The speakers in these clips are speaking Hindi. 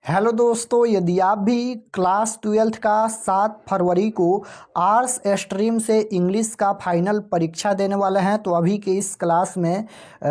हेलो दोस्तों, यदि आप भी क्लास 12th का 7 फरवरी को आर्ट्स स्ट्रीम से इंग्लिश का फाइनल परीक्षा देने वाले हैं तो अभी के इस क्लास में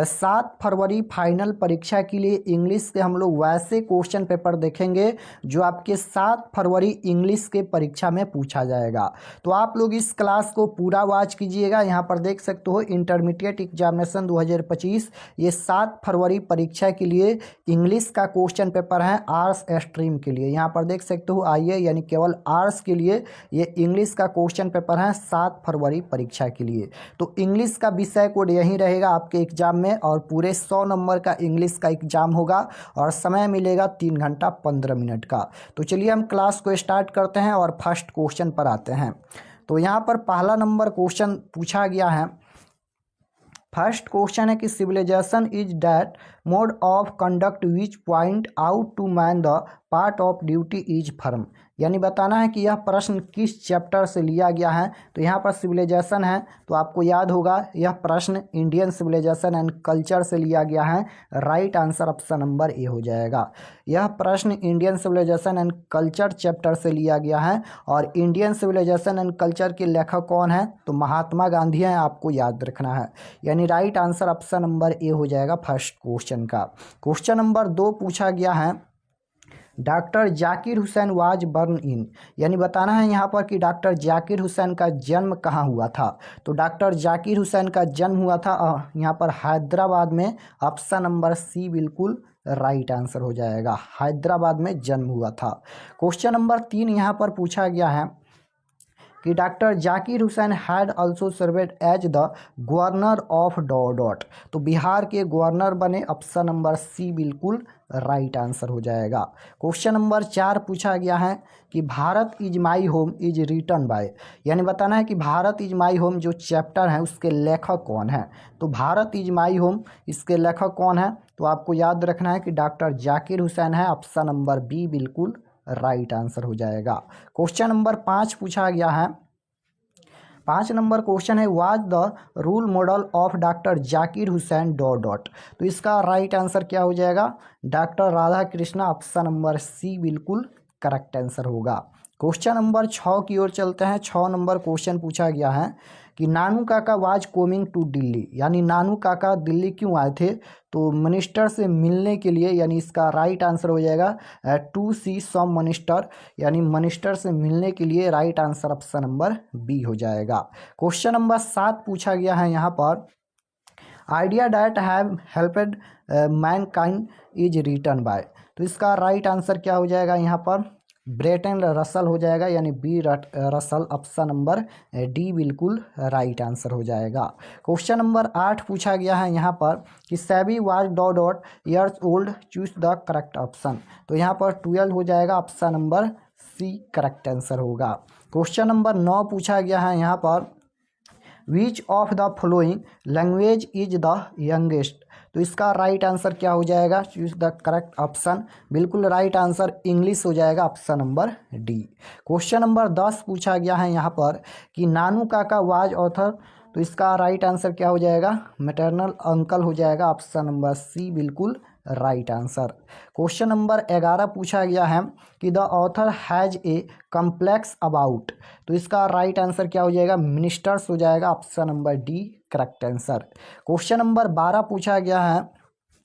7 फरवरी फाइनल परीक्षा के लिए इंग्लिश के हम लोग वैसे क्वेश्चन पेपर देखेंगे जो आपके 7 फरवरी इंग्लिश के परीक्षा में पूछा जाएगा। तो आप लोग इस क्लास को पूरा वॉच कीजिएगा। यहाँ पर देख सकते हो इंटरमीडिएट एग्जामिनेशन 2025 ये 7 फरवरी परीक्षा के लिए इंग्लिश का क्वेश्चन पेपर है आर्ट्स स्ट्रीम के लिए। यहाँ पर देख सकते हो आइए यानी केवल आर्ट्स के लिए ये इंग्लिश का क्वेश्चन पेपर है 7 फरवरी परीक्षा के लिए। तो इंग्लिश का विषय कोड यही रहेगा आपके एग्जाम में और पूरे 100 नंबर का इंग्लिश का एग्जाम होगा और समय मिलेगा 3 घंटा 15 मिनट का। तो चलिए हम क्लास को स्टार्ट करते हैं और फर्स्ट क्वेश्चन पर आते हैं। तो यहाँ पर पहला नंबर क्वेश्चन पूछा गया है। फर्स्ट क्वेश्चन है कि civilization is that mode of conduct which point out to man the part of duty is firm. यानी बताना है कि यह प्रश्न किस चैप्टर से लिया गया है। तो यहाँ पर सिविलाइजेशन है तो आपको याद होगा यह प्रश्न इंडियन सिविलाइजेशन एंड कल्चर से लिया गया है। Right answer option number A हो जाएगा। यह प्रश्न Indian civilization and culture chapter से लिया गया है और इंडियन सिविलाइजेशन एंड कल्चर के लेखक कौन है तो महात्मा गांधी हैं, आपको याद रखना है। यानी right answer option number A हो जाएगा फर्स्ट क्वेश्चन का। क्वेश्चन नंबर 2 पूछा गया है doctor Zakir Hussain was born in. यानी बताना है यहाँ पर कि डॉक्टर जाकिर हुसैन का जन्म कहाँ हुआ था। तो डॉक्टर जाकिर हुसैन का जन्म हुआ था यहाँ पर हैदराबाद में। ऑप्शन नंबर सी बिल्कुल राइट आंसर हो जाएगा। हैदराबाद में जन्म हुआ था। क्वेश्चन नंबर 3 यहाँ पर पूछा गया है कि doctor Zakir Hussain had also served as the governor of dot. तो बिहार के गवर्नर बने। ऑप्शन नंबर सी बिल्कुल राइट आंसर हो जाएगा। क्वेश्चन नंबर 4 पूछा गया है कि Bharat is my home is written by. यानी बताना है कि भारत इज माई होम जो चैप्टर है उसके लेखक कौन है। तो भारत इज माई होम इसके लेखक कौन है तो आपको याद रखना है कि डॉक्टर जाकिर हुसैन है। ऑप्शन नंबर बी बिल्कुल राइट आंसर हो जाएगा। क्वेश्चन नंबर 5 पूछा गया है। 5 नंबर क्वेश्चन है was the role model of doctor Zakir Hussain dot. तो इसका राइट आंसर क्या हो जाएगा doctor Radhakrishna. Option number C बिल्कुल करेक्ट आंसर होगा। क्वेश्चन नंबर 6 की ओर चलते हैं। 6 नंबर क्वेश्चन पूछा गया है कि नानू काका वाज कोमिंग टू दिल्ली। यानी नानू काका दिल्ली क्यों आए थे तो मिनिस्टर से मिलने के लिए। यानी इसका राइट आंसर हो जाएगा टू सी सम मिनिस्टर। यानी मिनिस्टर से मिलने के लिए right answer option number B हो जाएगा। क्वेश्चन नंबर 7 पूछा गया है यहाँ पर idea that have helped mankind is written by. तो इसका राइट आंसर क्या हो जाएगा यहाँ पर ब्रेटन रसल हो जाएगा। यानी B Russell. Option number D बिल्कुल राइट आंसर हो जाएगा। क्वेश्चन नंबर 8 पूछा गया है यहाँ पर कि सेबी was dot years old choose the correct option. तो यहाँ पर 12 हो जाएगा। Option number C correct answer होगा। क्वेश्चन नंबर 9 पूछा गया है यहाँ पर which of the following language is the youngest. तो इसका राइट आंसर क्या हो जाएगा चूज द करेक्ट ऑप्शन। बिल्कुल राइट आंसर इंग्लिश हो जाएगा। Option number D. Question number 10 पूछा गया है यहाँ पर कि नानू काका वाज ऑथर। तो इसका राइट आंसर क्या हो जाएगा मैटरनल अंकल हो जाएगा। ऑप्शन नंबर सी बिल्कुल राइट आंसर। क्वेश्चन नंबर 11 पूछा गया है कि the author has a complex about. तो इसका राइट आंसर क्या हो जाएगा मिनिस्टर्स हो जाएगा। Option number D correct answer. Question number 12 पूछा गया है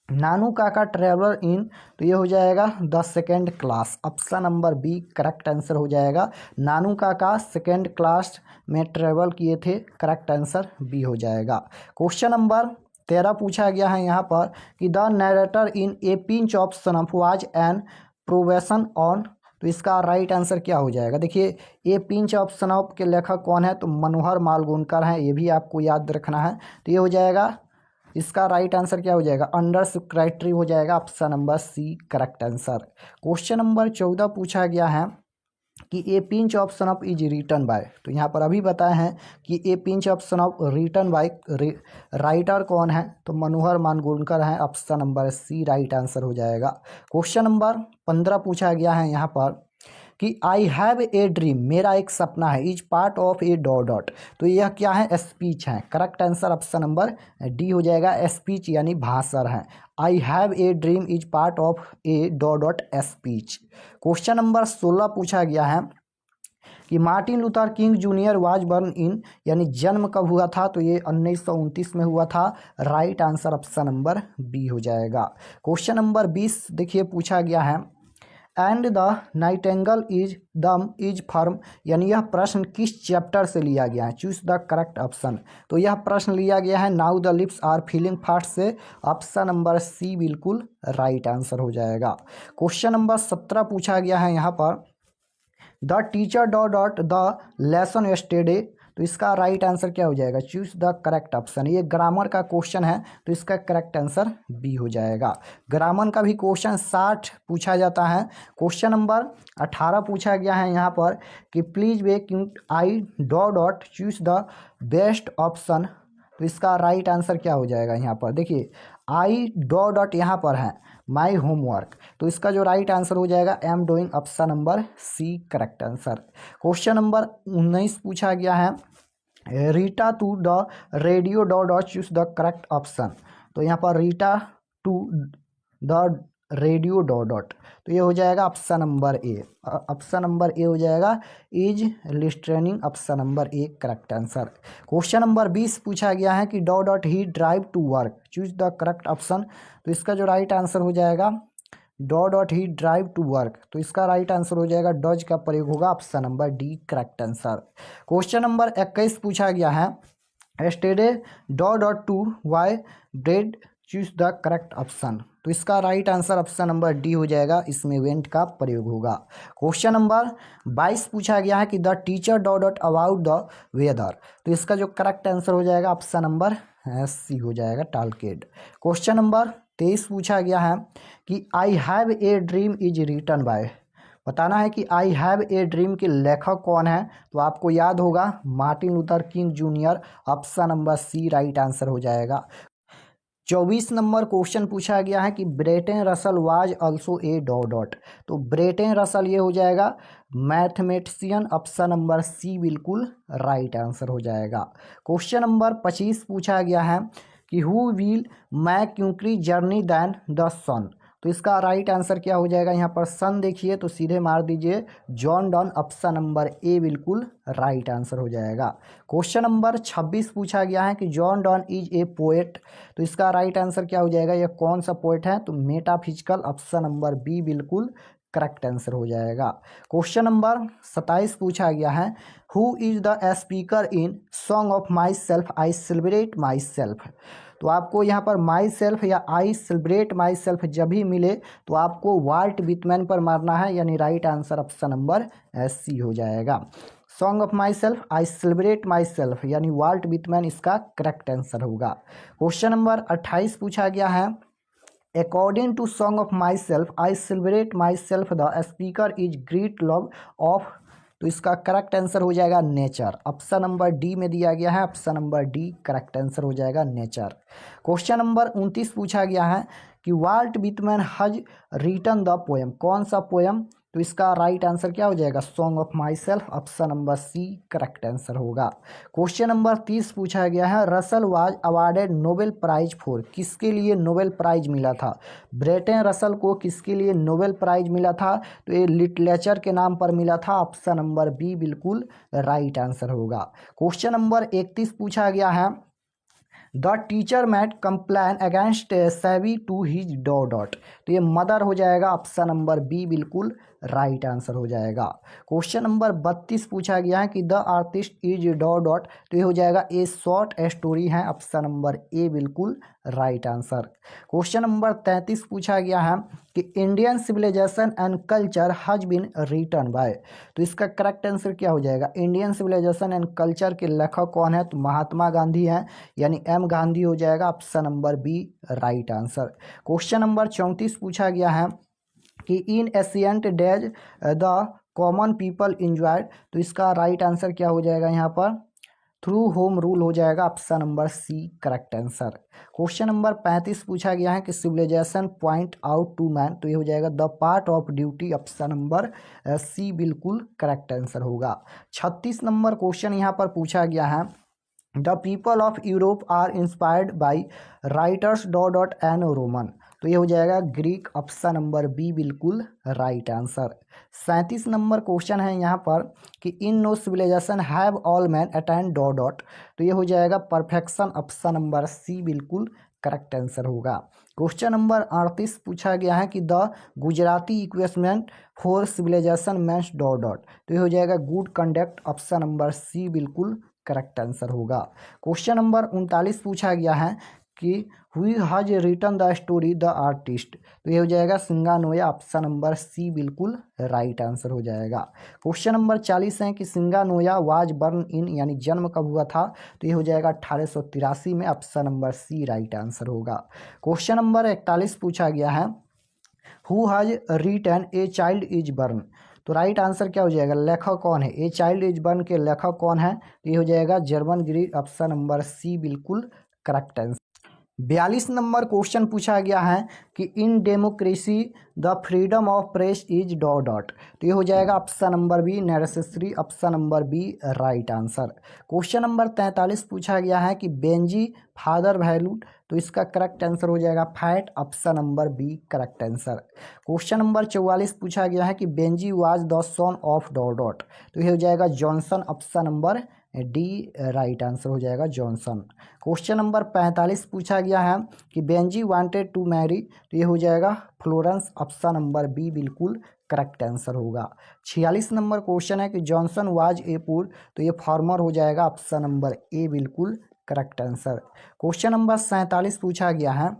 नानू काका ट्रेवलर इन। तो ये हो जाएगा the second class. Option number B correct answer हो जाएगा। नानू काका सेकेंड क्लास में ट्रेवल किए थे। करेक्ट आंसर बी हो जाएगा। क्वेश्चन नंबर 13 पूछा गया है यहाँ पर कि the narrator in a pinch of snuff was an probation on. तो इसका राइट आंसर क्या हो जाएगा देखिए ए पिंच ऑफ सनफ के लेखक कौन है तो मनोहर मालगुनकर हैं। ये भी आपको याद रखना है। तो ये हो जाएगा इसका राइट आंसर क्या हो जाएगा अंडर सेक्रेटरी हो जाएगा। Option number C correct answer. Question number 14 पूछा गया है कि a pinch of snuff is written by. तो यहाँ पर अभी बताए हैं कि a pinch of snuff written by writer कौन है तो मनोहर मालगुनकर हैं। Option number C right answer हो जाएगा। क्वेश्चन नंबर 15 पूछा गया है यहाँ पर कि आई हैव ए ड्रीम, मेरा एक सपना है, is part of a dot dot. तो यह क्या है, स्पीच है। Correct answer option number D हो जाएगा, स्पीच यानी भाषण है। I have a dream is part of a dot dot speech. Question number 16 पूछा गया है कि Martin Luther King junior was born in, यानी जन्म कब हुआ था, तो ये 1929 में हुआ था। Right answer option number B हो जाएगा। क्वेश्चन नंबर 20 देखिए पूछा गया है, and the nightingale is dumb is firm, यानी यह प्रश्न किस चैप्टर से लिया गया है, चूज द करेक्ट ऑप्शन। तो यह प्रश्न लिया गया है now the lips are feeling fast से, ऑप्शन नंबर सी बिल्कुल राइट आंसर हो जाएगा। क्वेश्चन नंबर 17 पूछा गया है यहाँ पर, the teacher dot dot the lesson yesterday, तो इसका राइट आंसर क्या हो जाएगा, चूज द करेक्ट ऑप्शन। ये ग्रामर का क्वेश्चन है तो इसका करेक्ट आंसर बी हो जाएगा। ग्रामर का भी क्वेश्चन 60 पूछा जाता है। क्वेश्चन नंबर 18 पूछा गया है यहाँ पर कि please way cute I dot dot choose the best option, तो इसका राइट आंसर क्या हो जाएगा। यहाँ पर देखिए आई डॉट डॉट यहाँ पर है माई होमवर्क, तो इसका जो राइट आंसर हो जाएगा am doing, option number C correct answer. Question number 19 पूछा गया है, Rita to the radio dot dot choose the correct option, तो यहाँ पर Rita to the radio dot dot, तो ये हो जाएगा option number A. Option number A हो जाएगा is listening, option number A correct answer. Question number 20 पूछा गया है कि dot dot he drive to work choose the correct option, तो इसका जो राइट आंसर हो जाएगा dot dot he drive to work, तो इसका राइट आंसर हो जाएगा डॉज का प्रयोग होगा, option number D correct answer. Question number 21 पूछा गया है, yesterday dot dot to why bread choose the correct option, तो इसका right answer option number D हो जाएगा, इसमें इवेंट का प्रयोग होगा। क्वेश्चन नंबर 22 पूछा गया है कि the teacher dot dot about the weather, तो इसका जो करेक्ट आंसर हो जाएगा ऑप्शन नंबर सी हो जाएगा टालकेड। क्वेश्चन नंबर 23 पूछा गया है कि I have a dream is written by, बताना है कि आई हैव ए ड्रीम के लेखक कौन है, तो आपको याद होगा Martin Luther King junior, option number C right answer हो जाएगा। 24 नंबर क्वेश्चन पूछा गया है कि Bertrand Russell was also a dot dot, तो ब्रेटन रसल ये हो जाएगा मैथमेटिशियन, ऑप्शन नंबर सी बिल्कुल राइट आंसर हो जाएगा। क्वेश्चन नंबर 25 पूछा गया है कि who will make quicker journey than the sun, तो इसका राइट आंसर क्या हो जाएगा। यहाँ पर सन देखिए तो सीधे मार दीजिए John Donne, option number A बिल्कुल राइट आंसर हो जाएगा। क्वेश्चन नंबर 26 पूछा गया है कि John Donne is a poet, तो इसका राइट आंसर क्या हो जाएगा, यह कौन सा पोएट है, तो मेटाफिजिकल, ऑप्शन नंबर बी बिल्कुल करेक्ट आंसर हो जाएगा। क्वेश्चन नंबर 27 पूछा गया है, who is the speaker in song of myself I celebrate myself, तो आपको यहाँ पर माई सेल्फ या आई सेलिब्रेट माई सेल्फ जब भी मिले तो आपको वाल्ट विटमैन पर मारना है, यानी right answer option number C हो जाएगा। Song of myself I celebrate myself यानी वाल्ट विटमैन इसका करेक्ट आंसर होगा। क्वेश्चन नंबर 28 पूछा गया है, according to song of myself I celebrate myself the speaker is great love of, तो इसका करेक्ट आंसर हो जाएगा नेचर, ऑप्शन नंबर डी में दिया गया है, option number D correct answer हो जाएगा नेचर। क्वेश्चन नंबर 29 पूछा गया है कि वाल्ट विटमैन हज रिटन द पोएम, कौन सा पोएम, तो इसका राइट आंसर क्या हो जाएगा, song of myself, option number C correct answer होगा। क्वेश्चन नंबर 30 पूछा गया है, Russell was awarded Nobel prize for, किसके लिए नोबेल प्राइज मिला था, ब्रेटन रसल को किसके लिए नोबेल प्राइज मिला था, तो ये लिटरेचर के नाम पर मिला था, ऑप्शन नंबर बी बिल्कुल राइट आंसर होगा। क्वेश्चन नंबर 31 पूछा गया है, the teacher made complain against सेवी टू हिज डॉट डॉट, तो ये मदर हो जाएगा, ऑप्शन नंबर बी बिल्कुल राइट आंसर हो जाएगा। क्वेश्चन नंबर 32 पूछा गया है कि the artist is dot dot, तो ये हो जाएगा ए शॉर्ट स्टोरी है, ऑप्शन नंबर ए बिल्कुल राइट आंसर। क्वेश्चन नंबर 33 पूछा गया है कि Indian civilization and culture has been written by, तो इसका करेक्ट आंसर क्या हो जाएगा, इंडियन सिविलाइजेशन एंड कल्चर के लेखक कौन है, तो महात्मा गांधी हैं, यानी एम गांधी हो जाएगा, option number B right answer. Question number 34 पूछा गया है कि in ancient days the common people enjoyed, तो इसका राइट आंसर क्या हो जाएगा यहाँ पर, थ्रू होम रूल हो जाएगा option number C correct answer. Question number 35 पूछा गया है कि civilization point out to man, तो ये हो जाएगा the part of duty, option number C बिल्कुल करेक्ट आंसर होगा। 36 नंबर क्वेश्चन यहाँ पर पूछा गया है the people of Europe are inspired by writers dot and Roman, तो ये हो जाएगा ग्रीक, ऑप्शन नंबर बी बिल्कुल राइट आंसर। 37 नंबर क्वेश्चन है यहाँ पर कि in no civilization have all men attend dot, तो ये हो जाएगा परफेक्शन, ऑप्शन नंबर सी बिल्कुल करेक्ट आंसर होगा। क्वेश्चन नंबर 38 पूछा गया है कि the Gujarati equivalent for civilization means dot, तो ये हो जाएगा good conduct, option number C बिल्कुल करेक्ट आंसर होगा। क्वेश्चन नंबर 39 पूछा गया है कि who has written the story the artist, तो ये हो जाएगा सिंगानोया, ऑप्शन नंबर सी बिल्कुल राइट आंसर हो जाएगा। क्वेश्चन नंबर 40 है कि सिंगानोया वाज बर्न इन, यानी जन्म कब हुआ था, तो ये हो जाएगा 1883 में, option number C right answer होगा। क्वेश्चन नंबर 41 पूछा गया है who has written a child is born, तो राइट आंसर क्या हो जाएगा, लेखक कौन है, ए चाइल्ड इज बर्न के लेखक कौन है, तो ये हो जाएगा German Greek, option number C बिल्कुल करेक्ट आंसर। 42 नंबर क्वेश्चन पूछा गया है कि in democracy the freedom of press is dot, तो ये हो जाएगा option number B necessary, option number B right answer. Question number 43 पूछा गया है कि बेंजी फादर वैल्यूड, तो इसका करेक्ट आंसर हो जाएगा fat, option number B correct answer. Question number 44 पूछा गया है कि Benjy was the son of dot, तो ये हो जाएगा Johnson, option number D right answer हो जाएगा जॉनसन। क्वेश्चन नंबर 45 पूछा गया है कि बेंजी वांटेड टू मैरी, तो ये हो जाएगा फ्लोरेंस, ऑप्शन नंबर बी बिल्कुल करेक्ट आंसर होगा। 46 नंबर क्वेश्चन है कि जॉनसन वाज ए पुअर, तो ये फार्मर हो जाएगा, ऑप्शन नंबर ए बिल्कुल करेक्ट आंसर। क्वेश्चन नंबर 47 पूछा गया है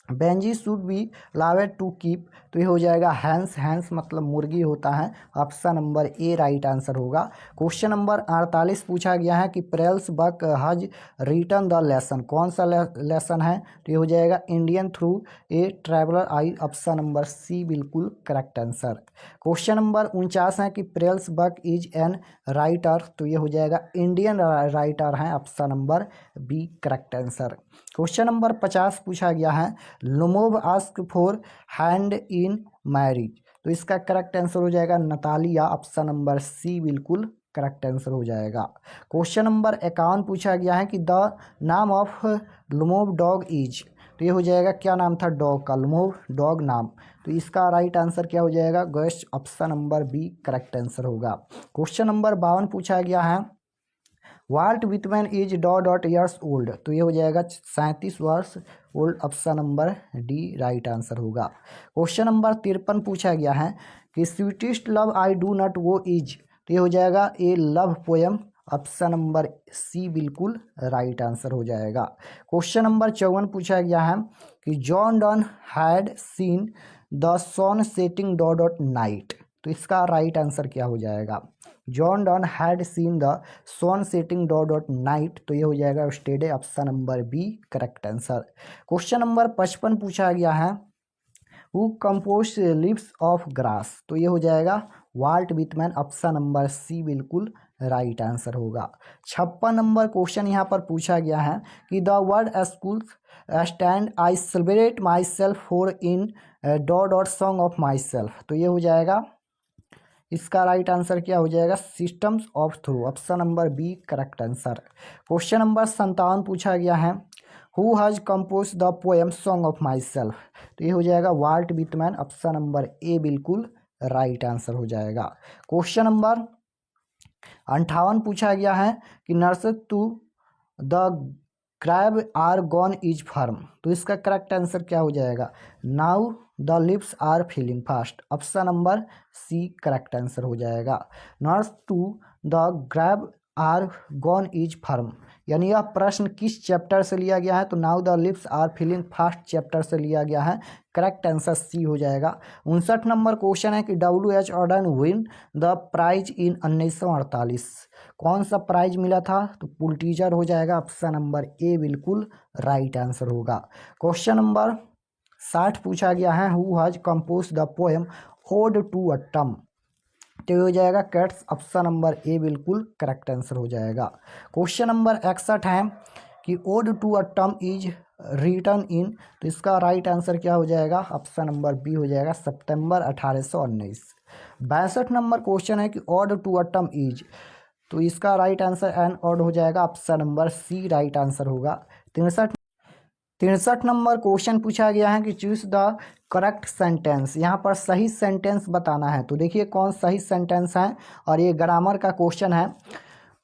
Benjy should be allowed to keep, तो ये हो जाएगा हैंस, हैंस मतलब मुर्गी होता है, ऑप्शन नंबर ए राइट आंसर होगा। क्वेश्चन नंबर 48 पूछा गया है कि प्रेल्स बक हज रिटन द लेसन, कौन सा लेसन है, तो ये हो जाएगा Indian through a traveller eye, option number C बिल्कुल करेक्ट आंसर। क्वेश्चन नंबर 49 है कि Pearl S Buck is an writer, तो ये हो जाएगा इंडियन राइटर है, option number B correct answer. Question number 50 पूछा गया है Lomov ask for hand in marriage, तो इसका करेक्ट आंसर हो जाएगा नतालिया, ऑप्शन नंबर सी बिल्कुल करेक्ट आंसर हो जाएगा। क्वेश्चन नंबर 51 पूछा गया है कि द नाम ऑफ लुमोव डॉग इज, तो ये हो जाएगा क्या नाम था डॉग का, लुमोव डॉग नाम, तो इसका राइट आंसर क्या हो जाएगा ghost, option number B correct answer होगा। क्वेश्चन नंबर 52 पूछा गया है Walt Whitman is dot years old, तो ये हो जाएगा 37 वर्ष old, option number D right answer होगा। क्वेश्चन नंबर 53 पूछा गया है कि sweetest love I do not go is, तो ये हो जाएगा a love poem, option number C बिल्कुल राइट आंसर हो जाएगा। क्वेश्चन नंबर 54 पूछा गया है कि John Donne had seen the sun setting dot night, तो इसका राइट आंसर क्या हो जाएगा, John Donne had seen the sun setting dot night, तो ये हो जाएगा yesterday, option number B correct answer. Question number 55 पूछा गया है who compose leaves of grass, तो ये हो जाएगा Walt Whitman, option number C बिल्कुल राइट आंसर होगा। 56 नंबर क्वेश्चन यहाँ पर पूछा गया है कि the word school stand I celebrate my self for in dot song of myself, तो ये हो जाएगा इसका राइट आंसर क्या हो जाएगा systems of through, option number B correct answer. Question number 57 पूछा गया है who has compose the poem song of myself, तो ये हो जाएगा Walt Whitman, option number A बिल्कुल राइट आंसर हो जाएगा। क्वेश्चन नंबर 58 पूछा गया है कि nurse to the crab are gone is from, तो इसका करेक्ट आंसर क्या हो जाएगा now the lips are feeling fast, option number C correct answer हो जाएगा। Nurse to the crab are gone is firm, यानी यह प्रश्न किस चैप्टर से लिया गया है, तो now the lips are feeling fast chapter से लिया गया है, करेक्ट आंसर सी हो जाएगा। 59 नंबर क्वेश्चन है कि WH Auden win the prize in 1948, कौन सा प्राइज मिला था, तो पुलिट्जर हो जाएगा, ऑप्शन नंबर ए बिल्कुल राइट आंसर होगा। क्वेश्चन नंबर 60 पूछा गया है who has compose the poem ode to autumn, तो ये हो जाएगा कैट्स, ऑप्शन नंबर ए बिल्कुल करेक्ट आंसर हो जाएगा। क्वेश्चन नंबर 61 है कि ode to autumn is written in, तो इसका राइट आंसर क्या हो जाएगा, ऑप्शन नंबर बी हो जाएगा सितंबर 1819। 62 नंबर क्वेश्चन है कि ओड टू ऑटम इज, तो इसका राइट आंसर एन ओड हो जाएगा, option number C right answer होगा। 63 नंबर क्वेश्चन पूछा गया है कि चूज द करेक्ट सेंटेंस, यहाँ पर सही सेंटेंस बताना है। तो देखिए कौन सही सेंटेंस है, और ये ग्रामर का क्वेश्चन है।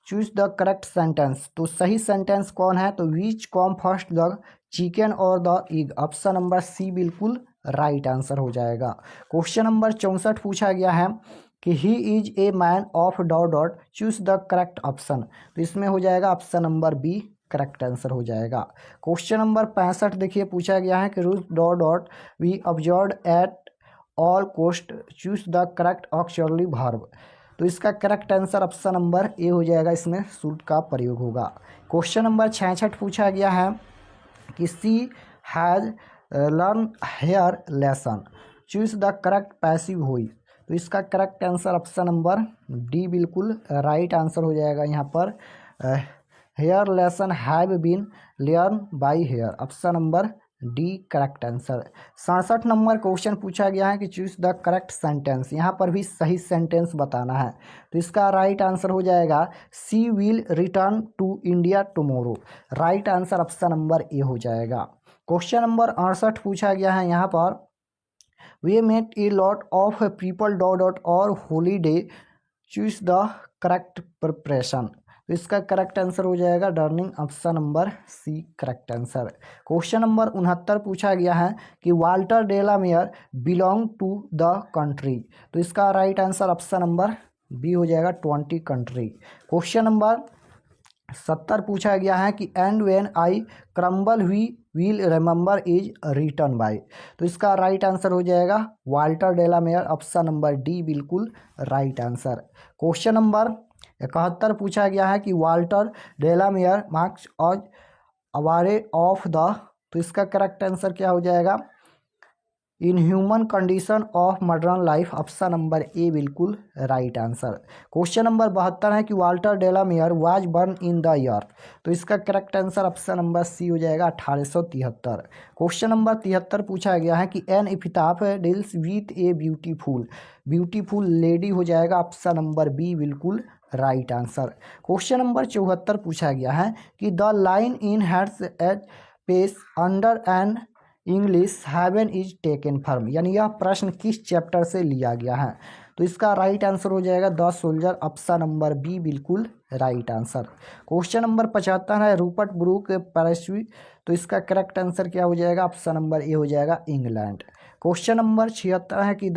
चूज द करेक्ट सेंटेंस, तो सही सेंटेंस कौन है, तो which come first the chicken और the egg, option number C बिल्कुल राइट आंसर हो जाएगा। क्वेश्चन नंबर 64 पूछा गया है कि he is a man of dot dot, choose the correct option, तो इसमें हो जाएगा option number B correct answer हो जाएगा। क्वेश्चन नंबर 65 देखिए पूछा गया है कि root dot dot we observe at all cost, choose the correct auxiliary verb, तो इसका correct answer option number A हो जाएगा, इसमें शुड का प्रयोग होगा। क्वेश्चन नंबर 66 पूछा गया है कि she has learn her lesson, choose the correct passive voice, तो इसका correct answer option number D बिल्कुल राइट आंसर हो जाएगा। यहाँ पर her lesson have been learn by her, option number D correct answer. 67 number question पूछा गया है कि चूज द करेक्ट सेंटेंस, यहाँ पर भी सही सेंटेंस बताना है। तो इसका राइट आंसर हो जाएगा she will return to India tomorrow, right answer option number A हो जाएगा। क्वेश्चन नंबर 68 पूछा गया है यहाँ पर we met a lot of people dot dot our holiday, choose the correct preposition, तो इसका करेक्ट आंसर हो जाएगा during, option number C correct answer. Question number 69 पूछा गया है कि Walter de la Mare belong to the country, तो इसका right answer option number B हो जाएगा 20 कंट्री। क्वेश्चन नंबर 70 पूछा गया है कि and when I crumble we will remember is written by, तो इसका राइट आंसर हो जाएगा Walter De la Mare, option number D बिल्कुल राइट आंसर। क्वेश्चन नंबर 71 पूछा गया है कि Walter De la Mare marks us aware of the, तो इसका करेक्ट आंसर क्या हो जाएगा in human condition of modern life, option number A बिल्कुल राइट आंसर। क्वेश्चन नंबर 72 है कि Walter De la Mare was born in the year, तो इसका correct answer option number C हो जाएगा 1873। क्वेश्चन नंबर 73 पूछा गया है कि an epitaph deals with a beautiful lady हो जाएगा, ऑप्शन नंबर बी बिल्कुल राइट आंसर। क्वेश्चन नंबर 74 पूछा गया है कि the line in hearts at peace under an English heaven is taken from, यानी यह प्रश्न किस चैप्टर से लिया गया है, तो इसका राइट आंसर हो जाएगा the soldier, option number B बिल्कुल राइट आंसर। क्वेश्चन नंबर 75 है रूपर्ट ब्रूक पैराशू, तो इसका करेक्ट आंसर क्या हो जाएगा, ऑप्शन नंबर ए हो जाएगा इंग्लैंड। क्वेश्चन नंबर 76 है कि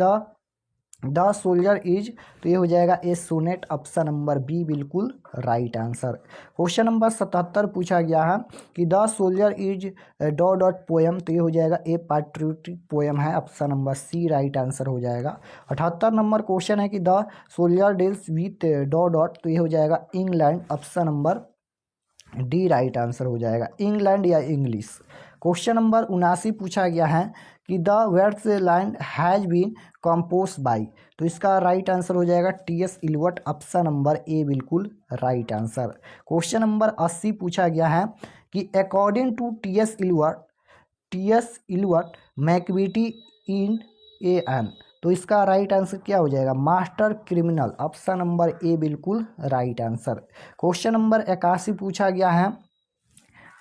द सोल्जर इज, तो ये हो जाएगा a sonnet, option number B बिल्कुल राइट आंसर। क्वेश्चन नंबर 77 पूछा गया है कि the soldier is dot dot poem, तो ये हो जाएगा ए पैट्रियोटिक पोएम है, option number C right answer हो जाएगा। 78 नंबर क्वेश्चन है कि the soldier deals with dot dot, तो ये हो जाएगा England, option number D right answer हो जाएगा इंग्लैंड या इंग्लिश। क्वेश्चन नंबर 79 पूछा गया है कि the words land has been compose by, तो इसका राइट आंसर हो जाएगा T S. Eliot, option number A बिल्कुल राइट आंसर। क्वेश्चन नंबर 80 पूछा गया है कि according to T S. Eliot Macavity in a an, तो इसका राइट आंसर क्या हो जाएगा master criminal, option number A बिल्कुल राइट आंसर। क्वेश्चन नंबर 81 पूछा गया है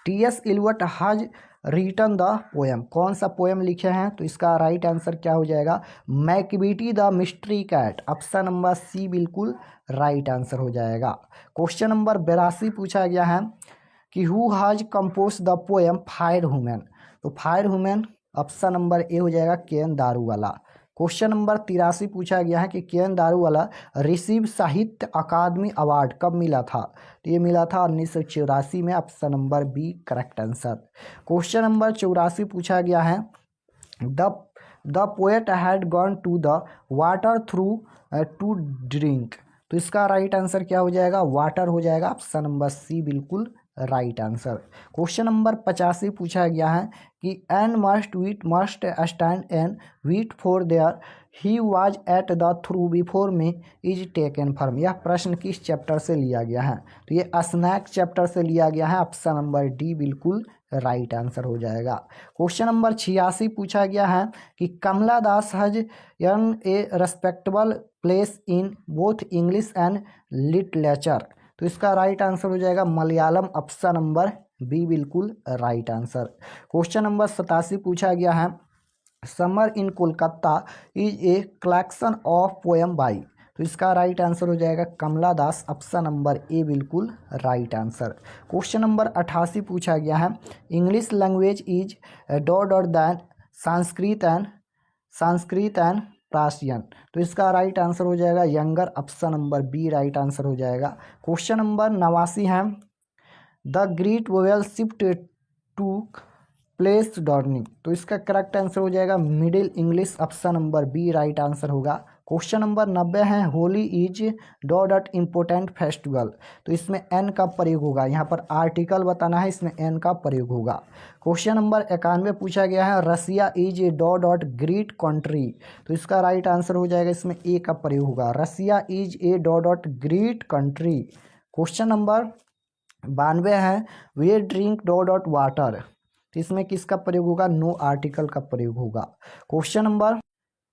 T S. Eliot has written the poem, कौन सा पोएम लिखे हैं, तो इसका राइट आंसर क्या हो जाएगा Macavity the mystery cat, option number C बिल्कुल राइट आंसर हो जाएगा। क्वेश्चन नंबर 82 पूछा गया है कि who has compose the poem fire women, तो fire women option number A हो जाएगा के.एन. दारूवाला। क्वेश्चन नंबर 83 पूछा गया है कि के.एन. दारूवाला रिसीव साहित्य अकादमी अवार्ड कब मिला था, तो ये मिला था 1984 में, option number B correct answer. Question number 84 पूछा गया है the poet had gone to the water through to drink, तो इसका राइट आंसर क्या हो जाएगा वाटर हो जाएगा, ऑप्शन नंबर सी बिल्कुल राइट आंसर। क्वेश्चन नंबर 85 पूछा गया है कि and must wait must stand and wait for there he was at the through before me is taken from. यह प्रश्न किस चैप्टर से लिया गया है? तो ये स्नैक चैप्टर से लिया गया है। ऑप्शन नंबर डी बिल्कुल राइट आंसर हो जाएगा। क्वेश्चन नंबर 86 पूछा गया है कि Kamala Das has earn a respectable place in both English and literature. तो इसका राइट आंसर हो जाएगा मलयालम। ऑप्शन नंबर बी बिल्कुल राइट आंसर। क्वेश्चन नंबर 87 पूछा गया है summer in Kolkata is a collection of poem by. तो इसका राइट आंसर हो जाएगा कमला दास। ऑप्शन नंबर ए बिल्कुल राइट आंसर। क्वेश्चन नंबर 88 पूछा गया है English language is dot than Sanskrit and Persian. तो इसका राइट आंसर हो जाएगा younger. Option number B right answer हो जाएगा। क्वेश्चन नंबर 89 है the great vowel shift to place during. तो इसका करेक्ट आंसर हो जाएगा middle English. Option number B right answer होगा। क्वेश्चन नंबर 90 है Holi is dot important festival. तो इसमें एन का प्रयोग होगा। यहाँ पर आर्टिकल बताना है, इसमें एन का प्रयोग होगा। क्वेश्चन नंबर 91 पूछा गया है Russia is a dot great country. तो इसका राइट आंसर हो जाएगा इसमें ए का प्रयोग होगा। Russia is a dot great country. Question number 92 है वे ड्रिंक डॉट वाटर। तो इसमें किसका प्रयोग होगा? नो आर्टिकल का प्रयोग होगा। क्वेश्चन नंबर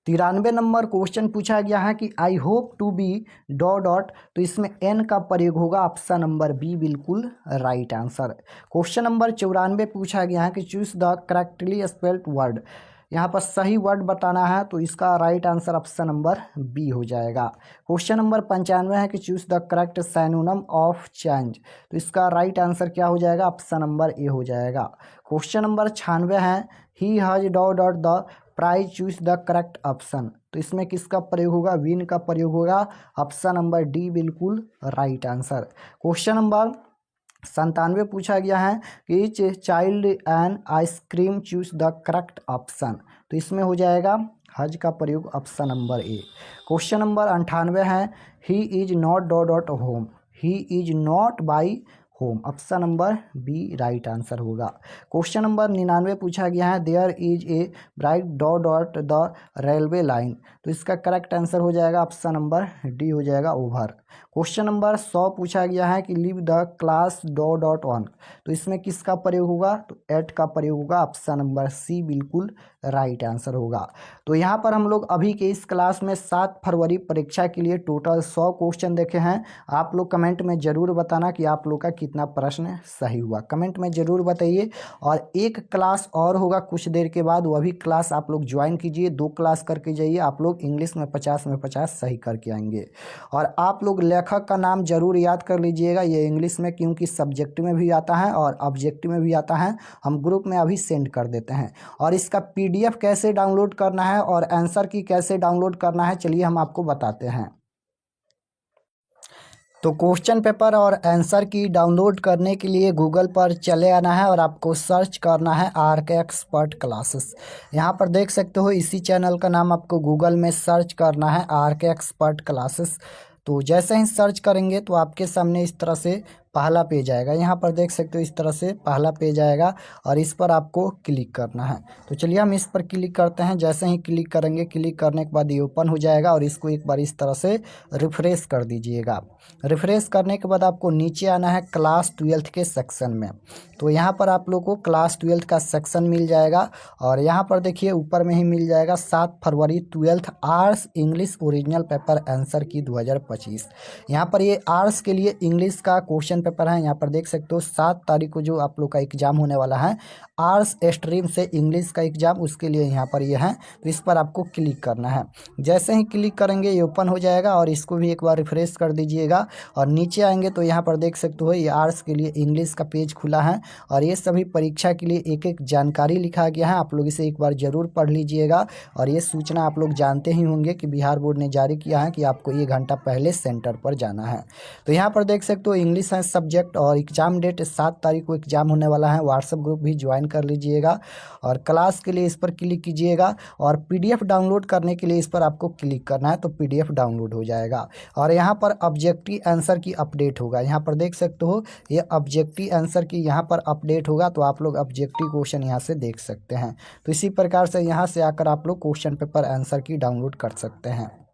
93 नंबर क्वेश्चन पूछा गया है कि I hope to be dot. तो इसमें एन का प्रयोग होगा। ऑप्शन नंबर बी बिल्कुल राइट आंसर। क्वेश्चन नंबर 94 पूछा गया है कि choose the correctly spelled word. यहाँ पर सही वर्ड बताना है, तो इसका right answer option number B हो जाएगा। क्वेश्चन नंबर 95 है कि choose the correct synonym of change. तो इसका राइट आंसर क्या हो जाएगा? ऑप्शन नंबर ए हो जाएगा। क्वेश्चन नंबर 96 है he has dot the prize choose the correct option. तो इसमें किसका प्रयोग होगा? विन का प्रयोग होगा। ऑप्शन नंबर डी बिल्कुल राइट आंसर। क्वेश्चन नंबर 97 पूछा गया है कि each child an ice cream choose the correct option. तो इसमें हो जाएगा हज का प्रयोग। Option number A. Question number 98 है he is not dot home. He is not by home. Option number B right answer होगा। क्वेश्चन नंबर 99 पूछा गया है there is a bright dot the railway line. तो इसका करेक्ट आंसर हो जाएगा ऑप्शन नंबर डी हो जाएगा ओवर। क्वेश्चन नंबर 100 पूछा गया है कि leave the class dot on. तो इसमें किसका प्रयोग होगा? तो एट का प्रयोग होगा। ऑप्शन नंबर सी बिल्कुल राइट आंसर होगा। तो यहाँ पर हम लोग अभी के इस क्लास में 7 फरवरी परीक्षा के लिए टोटल 100 क्वेश्चन देखे हैं। आप लोग कमेंट में ज़रूर बताना कि आप लोग का कितना प्रश्न सही हुआ, कमेंट में ज़रूर बताइए। और एक क्लास और होगा कुछ देर के बाद, वह भी क्लास आप लोग ज्वाइन कीजिए। 2 क्लास करके जाइए, आप लोग इंग्लिश में 50 में 50 सही करके आएंगे। और आप लोग लेखक का नाम जरूर याद कर लीजिएगा, ये इंग्लिश में क्योंकि सब्जेक्ट में भी आता है और ऑब्जेक्टिव में भी आता है। हम ग्रुप में अभी सेंड कर देते हैं। और इसका PDF कैसे डाउनलोड करना है और आंसर की कैसे डाउनलोड करना है, चलिए हम आपको बताते हैं। तो क्वेश्चन पेपर और आंसर की डाउनलोड करने के लिए गूगल पर चले आना है और आपको सर्च करना है RK एक्सपर्ट क्लासेस। यहाँ पर देख सकते हो इसी चैनल का नाम आपको गूगल में सर्च करना है RK एक्सपर्ट क्लासेस। तो जैसे ही सर्च करेंगे तो आपके सामने इस तरह से पहला पेज आएगा। यहाँ पर देख सकते हो इस तरह से पहला पेज आएगा और इस पर आपको क्लिक करना है। तो चलिए हम इस पर क्लिक करते हैं। जैसे ही क्लिक करेंगे, क्लिक करने के बाद ये ओपन हो जाएगा और इसको एक बार इस तरह से रिफ्रेश कर दीजिएगा। रिफ्रेश करने के बाद आपको नीचे आना है क्लास 12 के सेक्शन में। तो यहाँ पर आप लोग को क्लास 12 का सेक्शन मिल जाएगा और यहाँ पर देखिए ऊपर में ही मिल जाएगा 7 फरवरी 12th arts English original paper answer की 2025। यहाँ पर ये आर्ट्स के लिए इंग्लिश का क्वेश्चन पेपर है। यहाँ पर देख सकते हो 7 तारीख को जो आप लोग का एग्जाम होने वाला है आर्ट्स स्ट्रीम से इंग्लिश का एग्जाम, उसके लिए यहाँ पर ये है। तो इस पर आपको क्लिक करना है। जैसे ही क्लिक करेंगे ये ओपन हो जाएगा और इसको भी एक बार रिफ्रेश कर दीजिएगा और नीचे आएंगे तो यहाँ पर देख सकते हो ये आर्ट्स के लिए इंग्लिश का पेज खुला है और ये सभी परीक्षा के लिए एक एक जानकारी लिखा गया है। आप लोग इसे एक बार ज़रूर पढ़ लीजिएगा। और ये सूचना आप लोग जानते ही होंगे कि बिहार बोर्ड ने जारी किया है कि आपको 1 घंटा पहले सेंटर पर जाना है। तो यहाँ पर देख सकते हो इंग्लिश है सब्जेक्ट और एग्ज़ाम डेट 7 तारीख को एग्ज़ाम होने वाला है। व्हाट्सएप ग्रुप भी ज्वाइन कर लीजिएगा और क्लास के लिए इस पर क्लिक कीजिएगा और PDF डाउनलोड करने के लिए इस पर आपको क्लिक करना है तो PDF डाउनलोड हो जाएगा। और यहाँ पर ऑब्जेक्टिव आंसर की अपडेट होगा, यहाँ पर देख सकते हो ये ऑब्जेक्टिव आंसर की यहाँ पर अपडेट होगा, तो आप लोग ऑब्जेक्टिव क्वेश्चन यहाँ से देख सकते हैं। तो इसी प्रकार से यहाँ से आकर आप लोग क्वेश्चन पेपर आंसर की डाउनलोड कर सकते हैं।